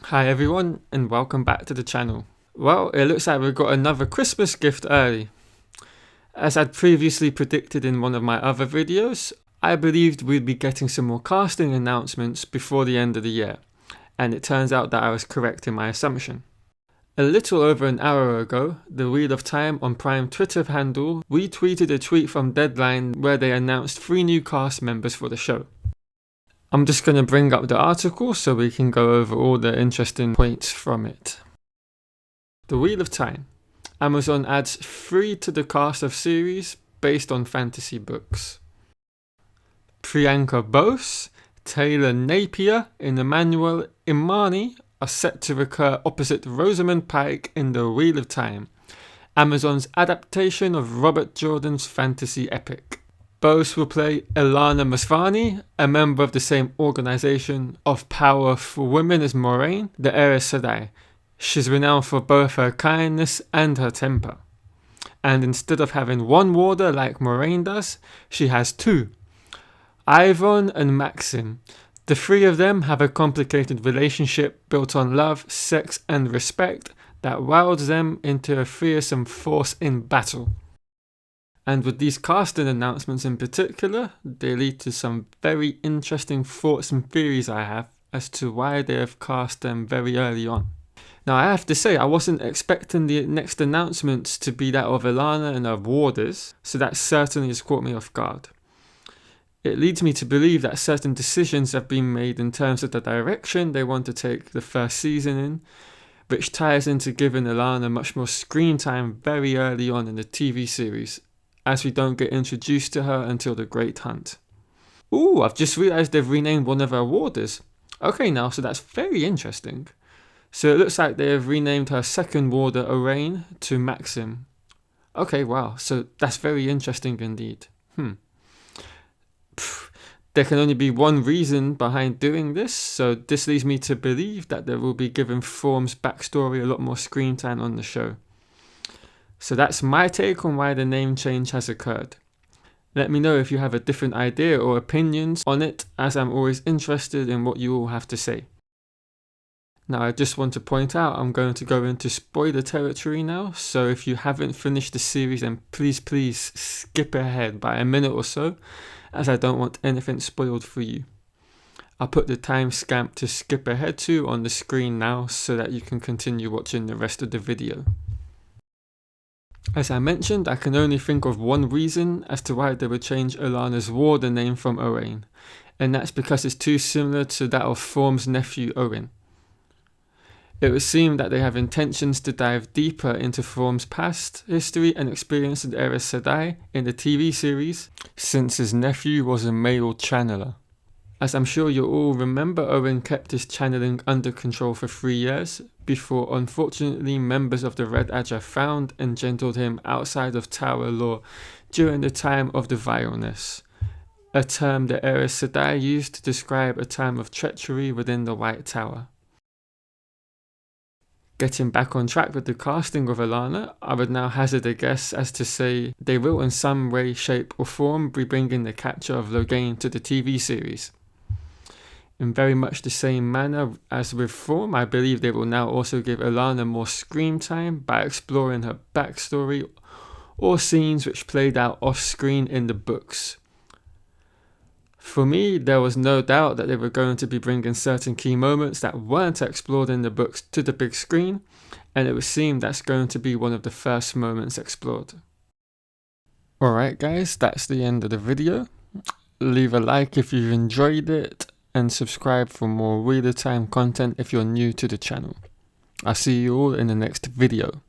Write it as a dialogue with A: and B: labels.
A: Hi everyone and welcome back to the channel. Well, it looks like we've got another Christmas gift early. As I'd previously predicted in one of my other videos, I believed we'd be getting some more casting announcements before the end of the year, and it turns out that I was correct in my assumption. A little over an hour ago, the Wheel of Time on Prime Twitter handle retweeted a tweet from Deadline where they announced 3 new cast members for the show. I'm just going to bring up the article so we can go over all the interesting points from it. The Wheel of Time. Amazon adds 3 to the cast of series based on fantasy books. Priyanka Bose, Taylor Napier, and Emmanuel Imani are set to recur opposite Rosamund Pike in The Wheel of Time, Amazon's adaptation of Robert Jordan's fantasy epic. Bose will play Alanna Mosvani, a member of the same organisation of power for women as Moraine, the heiress Sedai. She's renowned for both her kindness and her temper. And instead of having one warder like Moraine does, she has 2. Ivan and Maxim. The 3 of them have a complicated relationship built on love, sex and respect that wields them into a fearsome force in battle. And with these casting announcements in particular, they lead to some very interesting thoughts and theories I have as to why they have cast them very early on. Now I have to say, I wasn't expecting the next announcements to be that of Alanna and her warders, so that certainly has caught me off guard. It leads me to believe that certain decisions have been made in terms of the direction they want to take the first season in, which ties into giving Alanna much more screen time very early on in the TV series, as we don't get introduced to her until The Great Hunt. Ooh, I've just realised they've renamed one of her warders. Okay now, so that's very interesting. So it looks like they have renamed her second warder, Orain, to Maxim. Okay, wow, so that's very interesting indeed. There can only be one reason behind doing this, so this leads me to believe that they will be giving Thorm's backstory a lot more screen time on the show. So that's my take on why the name change has occurred. Let me know if you have a different idea or opinions on it, as I'm always interested in what you all have to say. Now I just want to point out I'm going to go into spoiler territory now, so if you haven't finished the series then please skip ahead by a minute or so, as I don't want anything spoiled for you. I'll put the timestamp to skip ahead to on the screen now so that you can continue watching the rest of the video. As I mentioned, I can only think of one reason as to why they would change Alanna's warder name from Owain, and that's because it's too similar to that of Thorm's nephew Owen. It would seem that they have intentions to dive deeper into Thorm's past history and experience with Aerys Sedai in the TV series, since his nephew was a male channeler. As I'm sure you all remember, Owen kept his channeling under control for 3 years, before unfortunately members of the Red Adger found and gentled him outside of Tower Law during the time of the Vileness, a term that Aerys Sedai used to describe a time of treachery within the White Tower. Getting back on track with the casting of Alanna, I would now hazard a guess as to say they will in some way, shape or form be bringing the capture of Logain to the TV series. In very much the same manner as with Thorm, I believe they will now also give Alanna more screen time by exploring her backstory or scenes which played out off screen in the books. For me, there was no doubt that they were going to be bringing certain key moments that weren't explored in the books to the big screen, and it would seem that's going to be one of the first moments explored. Alright guys, that's the end of the video. Leave a like if you've enjoyed it, and subscribe for more Wheel of Time content if you're new to the channel. I'll see you all in the next video.